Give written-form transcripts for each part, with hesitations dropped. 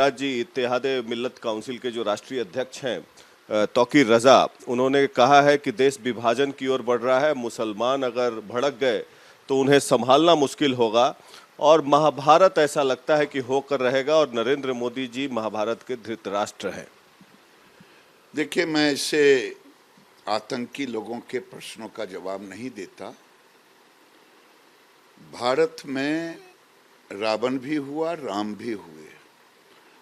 गिरिराज जी, इत्तेहाद मिल्लत council के जो राष्ट्रीय अध्यक्ष हैं तौकीर रजा, उन्होंने कहा है कि देश विभाजन की ओर बढ़ रहा है। मुसलमान अगर भड़क गए तो उन्हें संभालना मुश्किल होगा और महाभारत ऐसा लगता है कि होकर रहेगा और नरेंद्र मोदी जी महाभारत के धृतराष्ट्र हैं। देखिए, मैं इससे आतंकी लोगों के प्रश्नों का जवाब नहीं देता। भारत में रावण भी हुआ, राम भी हुए,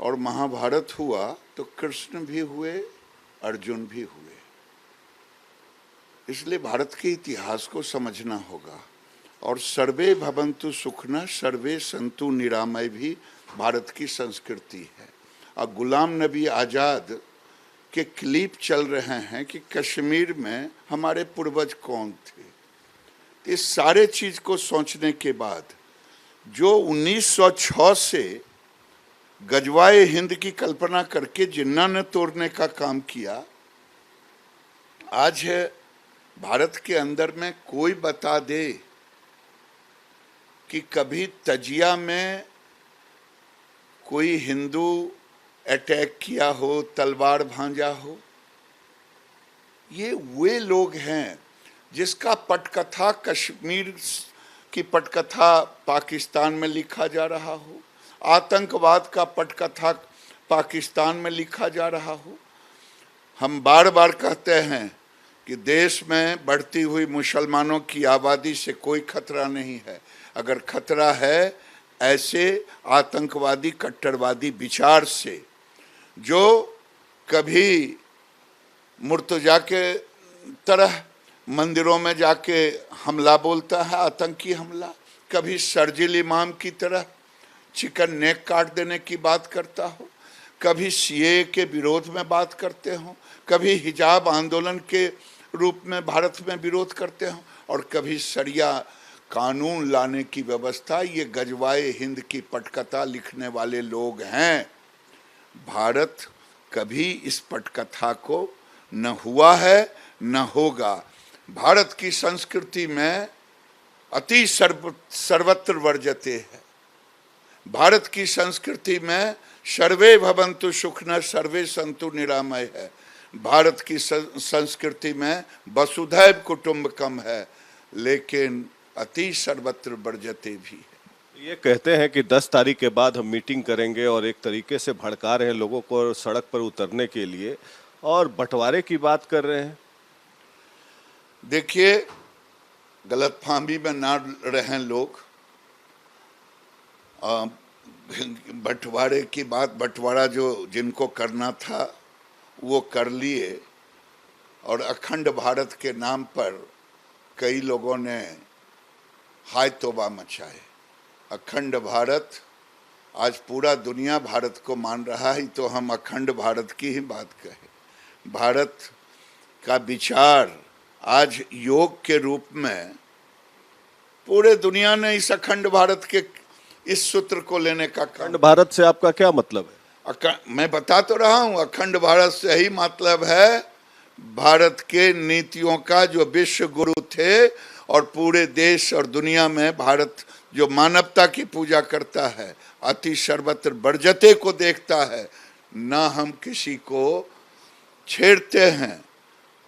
और महाभारत हुआ तो कृष्ण भी हुए, अर्जुन भी हुए। इसलिए भारत के इतिहास को समझना होगा। और सर्वे भवन्तु सुखिनः सर्वे सन्तु निरामय भी भारत की संस्कृति है। और गुलाम नबी आज़ाद के क्लिप चल रहे हैं कि कश्मीर में हमारे पूर्वज कौन थे। इस सारे चीज को सोचने के बाद जो 1906 से गजवाए हिंद की कल्पना करके जिन्ना ने तोड़ने का काम किया, आज भारत के अंदर में कोई बता दे कि कभी तजिया में कोई हिंदू अटैक किया हो, तलवार भांजा हो। ये वे लोग हैं जिसका पटकथा कश्मीर की पटकथा पाकिस्तान में लिखा जा रहा हो, आतंकवाद का पटकथा पाकिस्तान में लिखा जा रहा हो। हम बार बार कहते हैं कि देश में बढ़ती हुई मुसलमानों की आबादी से कोई खतरा नहीं है। अगर खतरा है ऐसे आतंकवादी कट्टरवादी विचार से, जो कभी मुर्तजा के तरह मंदिरों में जाके हमला बोलता है, आतंकी हमला, कभी शर्जिल इमाम की तरह चिकन नेक काट देने की बात करता हो, कभी सीए के विरोध में बात करते हो, कभी हिजाब आंदोलन के रूप में भारत में विरोध करते हो, और कभी शरिया कानून लाने की व्यवस्था। ये गजवाए हिंद की पटकथा लिखने वाले लोग हैं। भारत कभी इस पटकथा को न हुआ है न होगा। भारत की संस्कृति में अति सर्वत्र वर्जते है। भारत की संस्कृति में सर्वे भवन्तु सुखिनः सर्वे सन्तु निरामय है। भारत की संस्कृति में वसुधैव कुटुम्बकम है, लेकिन अति सर्वत्र वर्जते भी है। ये कहते हैं कि 10 तारीख के बाद हम मीटिंग करेंगे और एक तरीके से भड़का रहे हैं लोगों को सड़क पर उतरने के लिए, और बंटवारे की बात कर रहे हैं। देखिए, गलतफहमी में ना रहें लोग। बंटवारे की बात, बंटवारा जो जिनको करना था वो कर लिए, और अखंड भारत के नाम पर कई लोगों ने हाय तौबा मचाए। अखंड भारत, आज पूरा दुनिया भारत को मान रहा है, तो हम अखंड भारत की ही बात कहें। भारत का विचार आज योग के रूप में पूरे दुनिया ने इस अखंड भारत के इस सूत्र को लेने का काम। अखंड भारत से आपका क्या मतलब है? मैं बता तो रहा हूं, अखंड भारत से ही मतलब है भारत के नीतियों का जो विश्व गुरु थे, और पूरे देश और दुनिया में भारत जो मानवता की पूजा करता है, अति सर्वत्र वर्जते को देखता है। ना हम किसी को छेड़ते हैं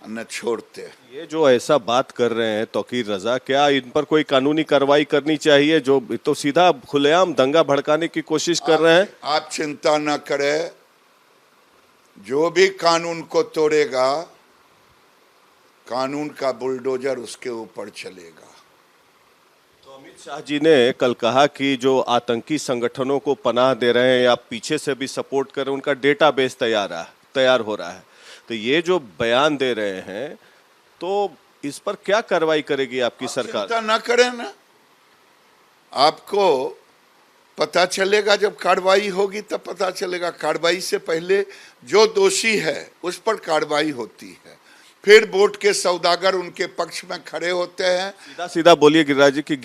न छोड़ते हैं। ये जो ऐसा बात कर रहे हैं तौकीर रजा, क्या इन पर कोई कानूनी कार्रवाई करनी चाहिए? जो तो सीधा खुलेआम दंगा भड़काने की कोशिश कर रहे हैं। आप चिंता न करें, जो भी कानून को तोड़ेगा, कानून का बुलडोजर उसके ऊपर चलेगा। तो अमित शाह जी ने कल कहा कि जो आतंकी संगठनों को पनाह दे रहे हैं या पीछे से भी सपोर्ट कर रहे हैं, उनका डेटाबेस तैयार हो रहा है। तो ये जो बयान दे रहे हैं, तो इस पर क्या कार्रवाई करेगी आपकी सरकार? चिंता ना करें ना, आपको पता चलेगा। जब कार्रवाई होगी तब पता चलेगा। कार्रवाई से पहले जो दोषी है उस पर कार्रवाई होती है, फिर वोट के सौदागर उनके पक्ष में खड़े होते हैं। सीधा सीधा बोलिए गिरिराज जी की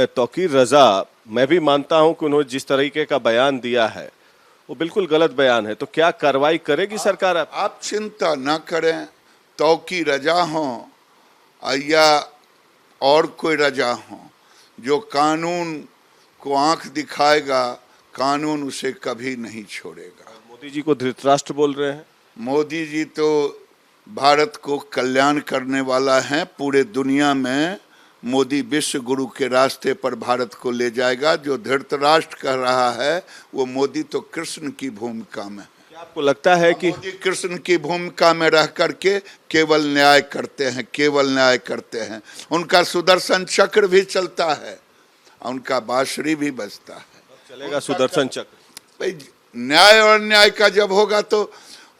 तौकीर रजा, मैं भी मानता हूं कि उन्होंने जिस तरीके का बयान दिया है वो बिल्कुल गलत बयान है, तो क्या कार्रवाई करेगी सरकार? आप चिंता ना करें। तौकीर रजा हो या और कोई रजा हो, जो कानून को आंख दिखाएगा, कानून उसे कभी नहीं छोड़ेगा। मोदी जी को धृतराष्ट्र बोल रहे हैं। मोदी जी तो भारत को कल्याण करने वाला है। पूरे दुनिया में मोदी विश्व गुरु के रास्ते पर भारत को ले जाएगा। जो धृतराष्ट्र कह रहा है वो मोदी तो कृष्ण की भूमिका में है। क्या आपको लगता है कि मोदी कृष्ण की भूमिका में रह करके केवल न्याय करते हैं, केवल न्याय करते हैं। उनका सुदर्शन चक्र भी चलता है, उनका बांसुरी भी बजता है। चलेगा सुदर्शन चक्र? भाई न्याय और अन्याय का जब होगा तो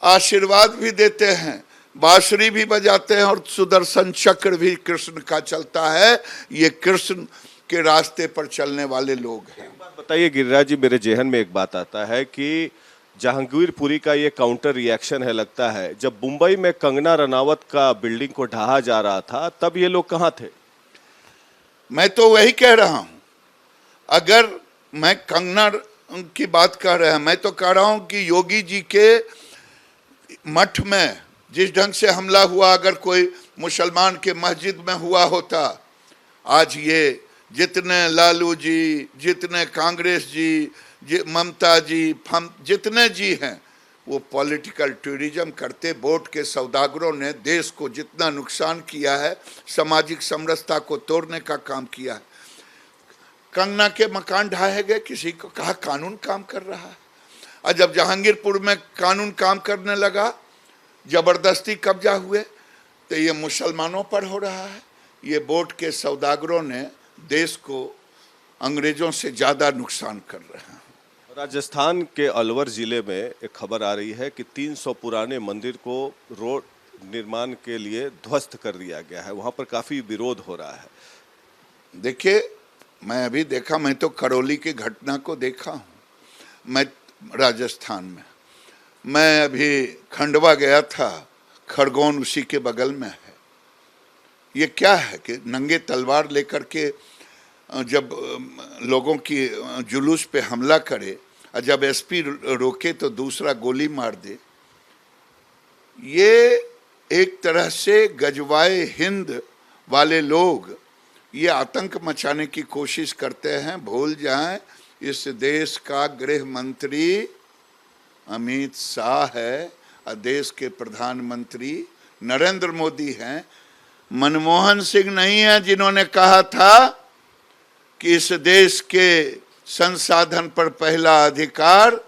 आशीर्वाद भी देते हैं, बांसुरी भी बजाते हैं और सुदर्शन चक्र भी कृष्ण का चलता है। ये कृष्ण के रास्ते पर चलने वाले लोग हैं। बताइए गिरिराज जी, मेरे जेहन में एक बात आता है कि जहांगीरपुरी का ये काउंटर रिएक्शन है, लगता है जब मुंबई में कंगना रनावत का बिल्डिंग को ढहा जा रहा था तब ये लोग कहाँ थे? मैं तो वही कह रहा हूं। अगर मैं कंगना की बात कर रहा हूं, मैं तो कह रहा हूं कि योगी जी के मठ में जिस ढंग से हमला हुआ, अगर कोई मुसलमान के मस्जिद में हुआ होता, आज ये जितने लालू जी, जितने कांग्रेस जी, ममता जी, जितने जी हैं, वो पॉलिटिकल टूरिज्म करते। वोट के सौदागरों ने देश को जितना नुकसान किया है, सामाजिक समरसता को तोड़ने का काम किया है। कंगना के मकान ढाए गए, किसी को कहा कानून काम कर रहा है। और जब जहांगीरपुर में कानून काम करने लगा, जबरदस्ती कब्जा हुए, तो ये मुसलमानों पर हो रहा है। ये वोट के सौदागरों ने देश को अंग्रेजों से ज्यादा नुकसान कर रहे हैं। राजस्थान के अलवर जिले में एक खबर आ रही है कि 300 पुराने मंदिर को रोड निर्माण के लिए ध्वस्त कर दिया गया है। वहां पर काफी विरोध हो रहा है। देखिए, मैं अभी देखा, मैं तो करौली की घटना को देखा हूँ। मैं राजस्थान में, मैं अभी खंडवा गया था, खरगोन उसी के बगल में है। ये क्या है कि नंगे तलवार लेकर के जब लोगों की जुलूस पे हमला करे और जब एसपी रोके तो दूसरा गोली मार दे। ये एक तरह से गजवाए हिंद वाले लोग ये आतंक मचाने की कोशिश करते हैं। भूल जाएं, इस देश का गृह मंत्री अमित शाह है और देश के प्रधानमंत्री नरेंद्र मोदी हैं। मनमोहन सिंह नहीं है जिन्होंने कहा था कि इस देश के संसाधन पर पहला अधिकार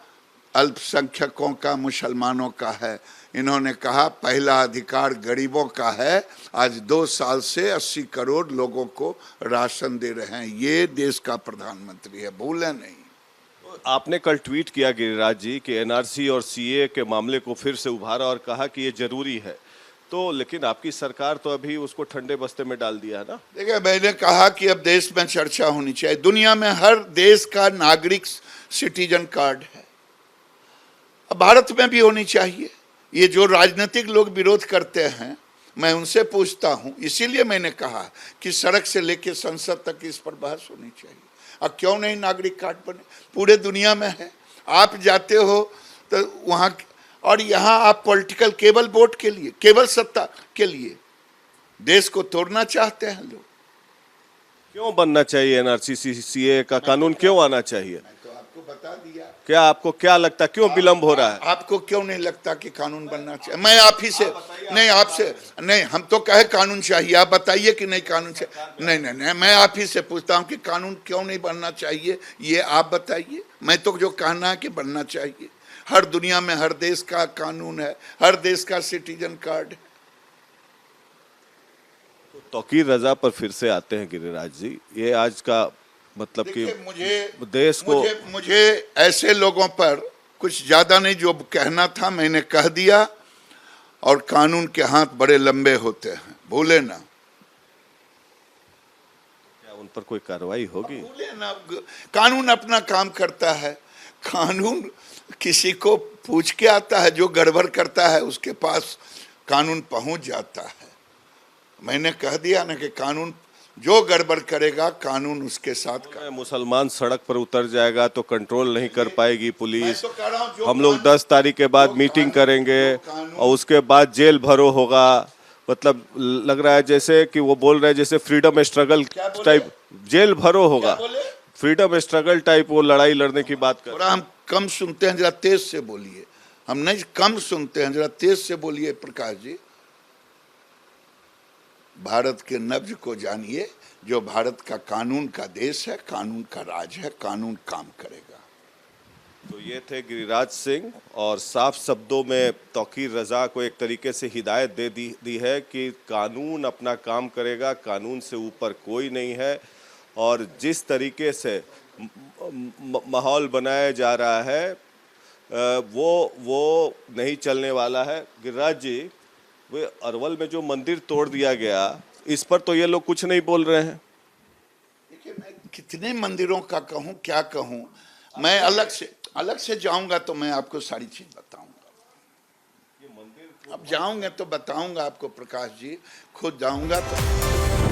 अल्पसंख्यकों का, मुसलमानों का है। इन्होंने कहा पहला अधिकार गरीबों का है। आज 2 साल से 80 करोड़ लोगों को राशन दे रहे हैं। ये देश का प्रधानमंत्री है, भूलें नहीं। आपने कल ट्वीट किया गिरिराज जी कि एनआरसी और सीए के मामले को फिर से उभारा और कहा कि ये जरूरी है, तो लेकिन आपकी सरकार तो अभी उसको ठंडे बस्ते में डाल दिया है ना। देखिए, मैंने कहा कि अब देश में चर्चा होनी चाहिए। दुनिया में हर देश का नागरिक सिटीजन कार्ड है, अब भारत में भी होनी चाहिए। ये जो राजनीतिक लोग विरोध करते हैं, मैं उनसे पूछता हूं, इसीलिए मैंने कहा कि सड़क से लेकर संसद तक इस पर बहस होनी चाहिए। अब क्यों नहीं नागरिक कार्ड बने? पूरे दुनिया में है। आप जाते हो तो वहां, और यहाँ आप पॉलिटिकल केवल वोट के लिए, केवल सत्ता के लिए देश को तोड़ना चाहते हैं लोग। क्यों बनना चाहिए एनआरसी सीए का कानून? क्यों आना चाहिए? मैं तो आपको बता दिया। क्या आपको क्या लगता, क्यों विलंब हो रहा है? आपको क्यों नहीं लगता कि कानून बनना चाहिए? मैं आप ही से नहीं, आपसे नहीं, हम तो कहे कानून चाहिए, आप बताइए कि नहीं कानून चाहिए। नहीं नहीं नहीं, मैं आप ही से पूछता हूँ कि कानून क्यों नहीं बनना चाहिए, ये आप बताइए। मैं तो जो कहना है कि बनना चाहिए। हर दुनिया में हर देश का कानून है, हर देश का सिटीजन कार्ड है। तौकीर रजा पर फिर से आते हैं गिरिराज जी। ये आज का मतलब कि मुझे देश को मुझे ऐसे लोगों पर कुछ ज्यादा नहीं, जो कहना था मैंने कह दिया। और कानून के हाथ बड़े लंबे होते हैं, भूले ना। क्या उन पर कोई कार्रवाई होगी? भूले ना, कानून अपना काम करता है। कानून किसी को पूछ के आता है, जो गड़बड़ करता है उसके पास कानून पहुंच जाता है। मैंने कह दिया ना कि कानून जो गड़बड़ करेगा, कानून उसके साथ का। मुसलमान सड़क पर उतर जाएगा तो कंट्रोल नहीं कर पाएगी पुलिस। तो कह रहा हूं, जो हम लोग 10 तारीख के बाद मीटिंग करेंगे और उसके बाद जेल भरो होगा। मतलब लग रहा है जैसे कि वो बोल रहे हैं जैसे फ्रीडम स्ट्रगल टाइप, जेल भरो होगा। फ्रीडम स्ट्रगल टाइप वो लड़ाई लड़ने की बात कर। थोड़ा हम कम सुनते हैं, जरा तेज से बोलिए। हम नहीं कम सुनते हैं, जरा तेज से बोलिए प्रकाश जी। भारत के नब्ज को जानिए। जो भारत का कानून का देश है, कानून का राज है, कानून काम करेगा। तो ये थे गिरिराज सिंह, और साफ शब्दों में तौकीर रजा को एक तरीके से हिदायत दे दी है कि कानून अपना काम करेगा, कानून से ऊपर कोई नहीं है। और जिस तरीके से माहौल बनाया जा रहा है वो नहीं चलने वाला है। गिरिराज जी, वे अरवल में जो मंदिर तोड़ दिया गया, इस पर तो ये लोग कुछ नहीं बोल रहे हैं। देखिए, मैं कितने मंदिरों का कहूं, क्या कहूं। मैं अलग से जाऊंगा तो मैं आपको सारी चीज बताऊंगा। ये मंदिर अब जाऊंगे तो बताऊंगा आपको प्रकाश जी, खुद जाऊंगा तो।